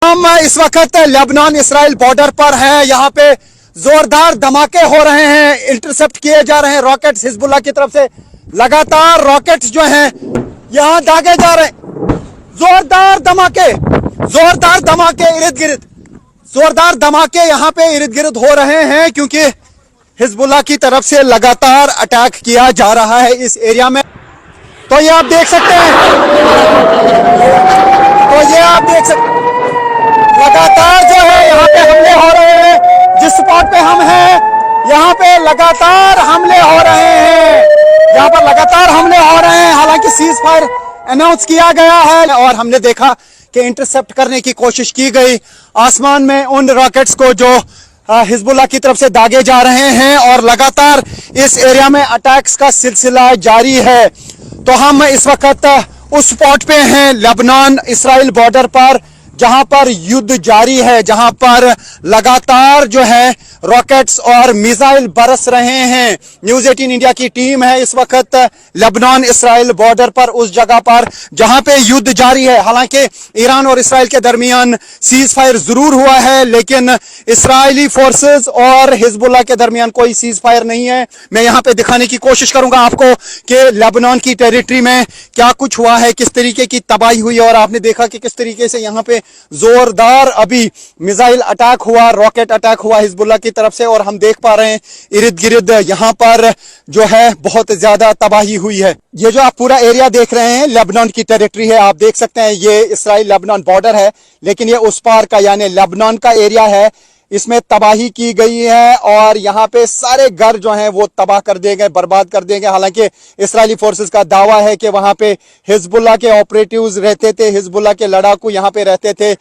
हम इस वक्त लेबनान इसराइल बॉर्डर पर हैं। यहाँ पे जोरदार धमाके हो रहे हैं, इंटरसेप्ट किए जा रहे हैं रॉकेट्स हिजबुल्लाह की तरफ से। लगातार रॉकेट्स जो हैं यहाँ दागे जा रहे हैं। जोरदार धमाके इर्द गिर्द, जोरदार धमाके यहाँ पे इर्द गिर्द हो रहे हैं क्योंकि हिजबुल्लाह की तरफ से लगातार अटैक किया जा रहा है इस एरिया में। तो ये आप देख सकते हैं, लगातार जो है यहाँ पे हमले हो रहे हैं। जिस स्पॉट पे हम हैं यहाँ पे लगातार हमले हो रहे हैं, यहाँ पर लगातार हमले हो रहे हैं। हालांकि सीज फायर अनाउंस किया गया है और हमने देखा कि इंटरसेप्ट करने की कोशिश की गई आसमान में उन रॉकेट्स को जो हिजबुल्लाह की तरफ से दागे जा रहे हैं और लगातार इस एरिया में अटैक्स का सिलसिला जारी है। तो हम इस वक्त उस स्पॉट पे हैं लेबनान इसराइल बॉर्डर पर जहां पर युद्ध जारी है, जहां पर लगातार जो है रॉकेट्स और मिसाइल बरस रहे हैं। न्यूज़ 18 इंडिया की टीम है इस वक्त लेबनान इसराइल बॉर्डर पर, उस जगह पर जहां पे युद्ध जारी है। हालांकि ईरान और इसराइल के दरमियान सीज फायर जरूर हुआ है, लेकिन इसराइली फोर्सेस और हिजबुल्लाह के दरमियान कोई सीज फायर नहीं है। मैं यहां पे दिखाने की कोशिश करूंगा आपको कि लेबनान की टेरिटरी में क्या कुछ हुआ है, किस तरीके की तबाही हुई और आपने देखा कि किस तरीके से यहां पे जोरदार अभी मिसाइल अटैक हुआ, रॉकेट अटैक हुआ हिजबुल्लाह की तरफ से। और हम देख पा रहे हैं इर्द गिर्द यहाँ पर जो है बहुत ज्यादा तबाही हुई है। ये जो आप पूरा एरिया देख रहे हैं लेबनान की टेरिटरी है, आप देख सकते हैं ये इसराइल लेबनान बॉर्डर है, लेकिन ये उस पार का यानी लेबनान का एरिया है। इसमें तबाही की गई है और यहाँ पे सारे घर जो हैं वो तबाह कर दिए गए, बर्बाद कर दिए गए। हालांकि इसराइली फोर्सेस का दावा है कि वहां पे हिजबुल्लाह के ऑपरेटिव्स रहते थे, हिजबुल्लाह के लड़ाकू यहाँ पे रहते थे,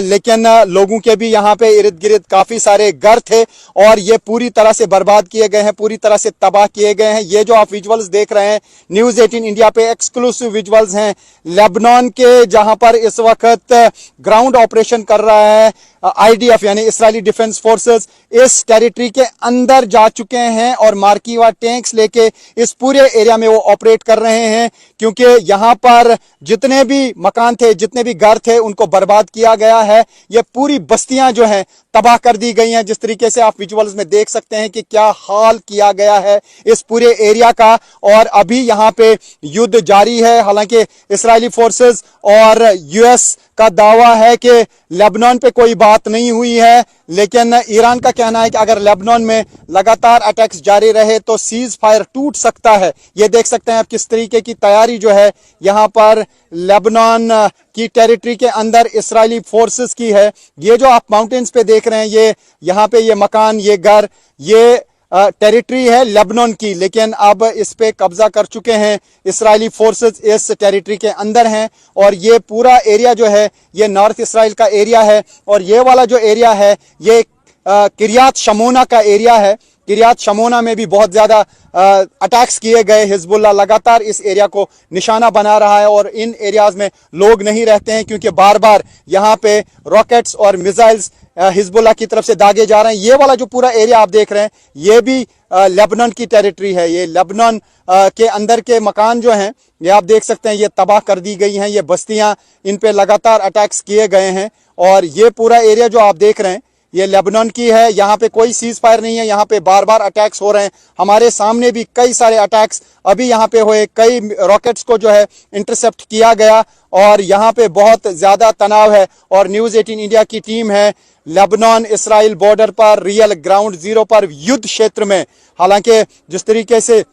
लेकिन लोगों के भी यहाँ पे इर्द गिर्द काफी सारे घर थे और ये पूरी तरह से बर्बाद किए गए हैं, पूरी तरह से तबाह किए गए हैं। ये जो आप विजुअल्स देख रहे हैं न्यूज़ 18 इंडिया पे एक्सक्लूसिव विजुअल्स हैं लेबनान के, जहां पर इस वक्त ग्राउंड ऑपरेशन कर रहा है आईडीएफ यानी इसराइली डिफेंस फोर्सेस। इस टेरिटरी के अंदर जा चुके हैं और मार्कीवा टैंक्स लेके इस पूरे एरिया में वो ऑपरेट कर रहे हैं, क्योंकि यहां पर जितने भी मकान थे, जितने भी घर थे, उनको बर्बाद किया गया है। ये पूरी बस्तियां जो हैं तबाह कर दी गई हैं। जिस तरीके से आप विजुअल्स में देख सकते हैं कि क्या हाल किया गया है इस पूरे एरिया का। और अभी यहाँ पे युद्ध जारी है। हालांकि इसराइली फोर्सेस और यूएस का दावा है कि लेबनान पे कोई बात नहीं हुई है, लेकिन ईरान का कहना है कि अगर लेबनान में लगातार अटैक्स जारी रहे तो सीज फायर टूट सकता है। ये देख सकते हैं आप किस तरीके की तैयारी जो है यहाँ पर लेबनान की टेरिटरी के अंदर इसराइली फोर्सेस की है। ये जो आप माउंटेन्स पे देख रहे हैं, ये यहाँ पे ये मकान, ये घर, ये टेरिटरी है लेबनान की, लेकिन अब इस पे कब्जा कर चुके हैं इसराइली फोर्सेस, इस टेरिटरी के अंदर हैं। और ये पूरा एरिया जो है ये नॉर्थ इसराइल का एरिया है और ये वाला जो एरिया है ये किरियात शमोना का एरिया है। किरियात शमोना में भी बहुत ज्यादा अटैक्स किए गए। हिजबुल्लाह लगातार इस एरिया को निशाना बना रहा है और इन एरियाज में लोग नहीं रहते हैं क्योंकि बार बार यहाँ पे रॉकेट्स और मिसाइल्स हिजबुल्लाह की तरफ से दागे जा रहे हैं। ये वाला जो पूरा एरिया आप देख रहे हैं ये भी लेबनान की टेरिटरी है। ये लेबनान के अंदर के मकान जो हैं ये आप देख सकते हैं ये तबाह कर दी गई हैं। ये बस्तियां, इन पे लगातार अटैक्स किए गए हैं और ये पूरा एरिया जो आप देख रहे हैं ये लेबनान की है। यहाँ पे कोई सीज फायर नहीं है, यहाँ पे बार बार अटैक्स हो रहे हैं। हमारे सामने भी कई सारे अटैक्स अभी यहाँ पे हुए, कई रॉकेट्स को जो है इंटरसेप्ट किया गया और यहाँ पे बहुत ज्यादा तनाव है। और न्यूज़ 18 इंडिया की टीम है लेबनान इसराइल बॉर्डर पर, रियल ग्राउंड जीरो पर, युद्ध क्षेत्र में। हालांकि जिस तरीके से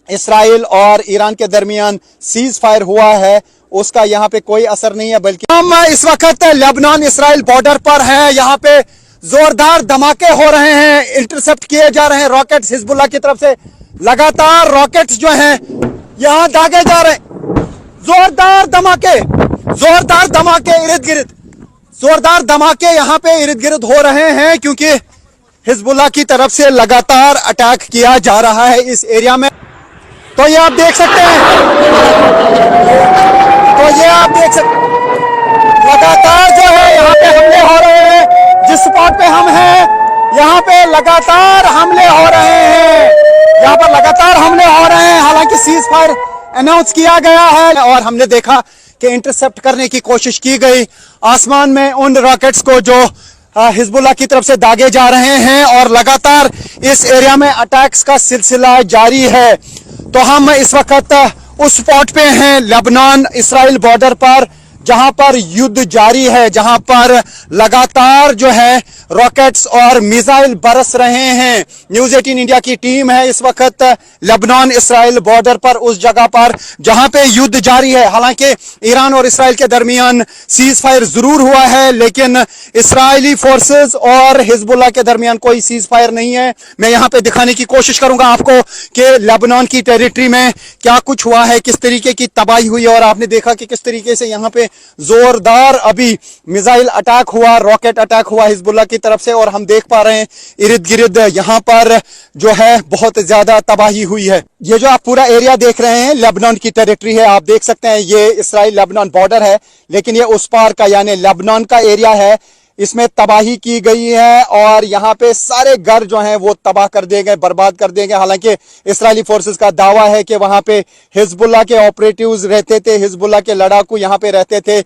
इसराइल और ईरान के दरमियान सीज फायर हुआ है उसका यहाँ पे कोई असर नहीं है, बल्कि हम इस वक्त लेबनान इसराइल बॉर्डर पर हैं। यहाँ पे जोरदार धमाके हो रहे हैं, इंटरसेप्ट किए जा रहे हैं रॉकेट्स हिजबुल्लाह की तरफ से। लगातार रॉकेट्स जो हैं यहाँ दागे जा रहे हैं। जोरदार धमाके इर्द गिर्द, जोरदार धमाके यहाँ पे इर्द गिर्द हो रहे हैं क्योंकि हिजबुल्लाह की तरफ से लगातार अटैक किया जा रहा है इस एरिया में। तो ये आप देख सकते हैं, लगातार जो है यहाँ पे हमले हो रहे हैं। जिस स्पॉट पे हम हैं यहाँ पे लगातार हमले हो रहे हैं, यहाँ पर लगातार हमले हो रहे हैं। हालांकि सीज फायर अनाउंस किया गया है और हमने देखा के इंटरसेप्ट करने की कोशिश की गई। आसमान में उन रॉकेट्स को जो हिजबुल्लाह की तरफ से दागे जा रहे हैं और लगातार इस एरिया में अटैक्स का सिलसिला जारी है। तो हम इस वक्त उस स्पॉट पे हैं लेबनान इसराइल बॉर्डर पर, जहां पर युद्ध जारी है, जहां पर लगातार जो है रॉकेट्स और मिसाइल बरस रहे हैं। न्यूज़ 18 इंडिया की टीम है इस वक्त लेबनान इसराइल बॉर्डर पर, उस जगह पर जहां पे युद्ध जारी है। हालांकि ईरान और इसराइल के दरमियान सीज फायर जरूर हुआ है, लेकिन इसराइली फोर्सेस और हिजबुल्लाह के दरमियान कोई सीज फायर नहीं है। मैं यहां पे दिखाने की कोशिश करूंगा आपको कि लेबनान की टेरिटरी में क्या कुछ हुआ है, किस तरीके की तबाही हुई, और आपने देखा कि किस तरीके से यहां पे जोरदार अभी मिसाइल अटैक हुआ, रॉकेट अटैक हुआ हिजबुल्लाह की तरफ से, और हम देख पा रहे हैं इर्द गिर्द यहां पर जो है बहुत ज्यादा तबाही हुई है। ये जो आप पूरा एरिया देख रहे हैं लेबनान की टेरिटरी है, आप देख सकते हैं ये इसराइल लेबनान बॉर्डर है, लेकिन ये उस पार का यानी लेबनान का एरिया है। इसमें तबाही की गई है और यहाँ पे सारे घर जो हैं वो तबाह कर दिए गए, बर्बाद कर दिए गए। हालांकि इस्राएली फोर्सेस का दावा है कि वहां पे हिजबुल्लाह के ऑपरेटिव्स रहते थे, हिजबुल्लाह के लड़ाकू यहाँ पे रहते थे,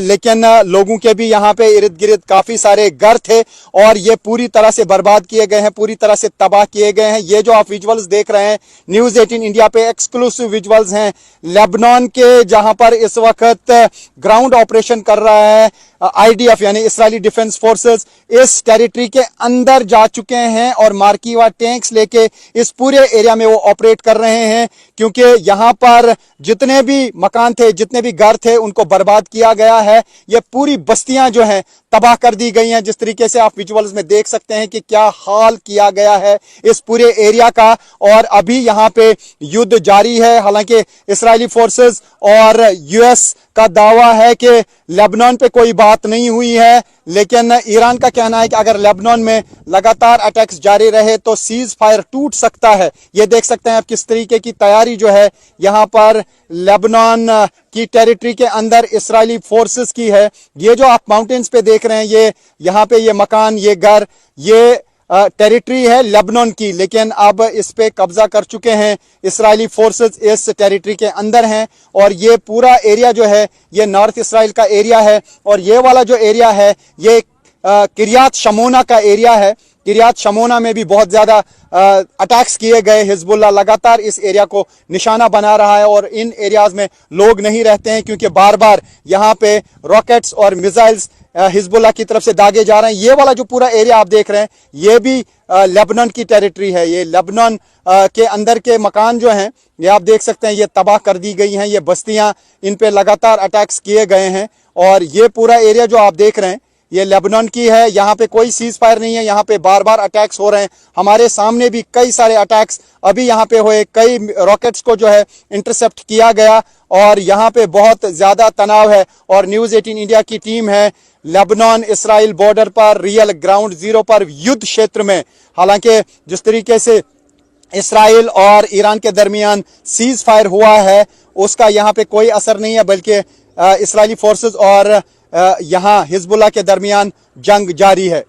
लेकिन लोगों के भी यहाँ पे इर्द गिर्द काफी सारे घर थे और ये पूरी तरह से बर्बाद किए गए हैं, पूरी तरह से तबाह किए गए हैं। ये जो आप विजुअल्स देख रहे हैं न्यूज़ 18 इंडिया पे एक्सक्लूसिव विजुअल्स हैं लेबनान के, जहां पर इस वक्त ग्राउंड ऑपरेशन कर रहा है आईडीएफ यानी इस्राएली डिफेंस फोर्सेस। इस टेरिटरी के अंदर जा चुके हैं और मार्कीवा टैंक्स लेके इस पूरे एरिया में वो ऑपरेट कर रहे हैं, क्योंकि यहां पर जितने भी मकान थे, जितने भी घर थे, उनको बर्बाद किया गया है। ये पूरी बस्तियां जो हैं तबाह कर दी गई हैं। जिस तरीके से आप विजुअल्स में देख सकते हैं कि क्या हाल किया गया है इस पूरे एरिया का, और अभी यहां पे युद्ध जारी है। हालांकि इस्राएली फोर्सेस और यूएस का दावा है कि लेबनान पे कोई बात नहीं हुई है, लेकिन ईरान का कहना है कि अगर लेबनान में लगातार अटैक्स जारी रहे तो सीज फायर टूट सकता है। ये देख सकते हैं आप किस तरीके की तैयारी जो है यहाँ पर लेबनान की टेरिटरी के अंदर इस्राएली फोर्सेस की है। ये जो आप माउंटेन्स पे देख रहे हैं, ये यहाँ पे ये मकान, ये घर, ये टेरिटरी है लेबनान की, लेकिन अब इस पे कब्जा कर चुके हैं इस्राएली फोर्सेस, इस टेरिटरी के अंदर हैं। और ये पूरा एरिया जो है ये नॉर्थ इसराइल का एरिया है, और ये वाला जो एरिया है ये किरियात शमोना का एरिया है। किरियात शमोना में भी बहुत ज्यादा अटैक्स किए गए। हिजबुल्लाह लगातार इस एरिया को निशाना बना रहा है और इन एरियाज में लोग नहीं रहते हैं, क्योंकि बार बार यहाँ पे रॉकेट्स और मिसाइल्स हिजबुल्लाह की तरफ से दागे जा रहे हैं। ये वाला जो पूरा एरिया आप देख रहे हैं ये भी लेबनान की टेरिटरी है। ये लेबनान के अंदर के मकान जो हैं ये आप देख सकते हैं ये तबाह कर दी गई हैं, ये बस्तियां, इन पे लगातार अटैक्स किए गए हैं। और ये पूरा एरिया जो आप देख रहे हैं ये लेबनान की है। यहाँ पे कोई सीज फायर नहीं है, यहाँ पे बार बार अटैक्स हो रहे हैं। हमारे सामने भी कई सारे अटैक्स अभी यहाँ पे हुए, कई रॉकेट्स को जो है इंटरसेप्ट किया गया और यहाँ पे बहुत ज्यादा तनाव है। और न्यूज़ 18 इंडिया की टीम है लेबनान इसराइल बॉर्डर पर, रियल ग्राउंड जीरो पर, युद्ध क्षेत्र में। हालांकि जिस तरीके से इसराइल और ईरान के दरमियान सीज फायर हुआ है उसका यहाँ पे कोई असर नहीं है, बल्कि इसराइली फोर्सेस और यहाँ हिजबुल्लाह के दरमियान जंग जारी है।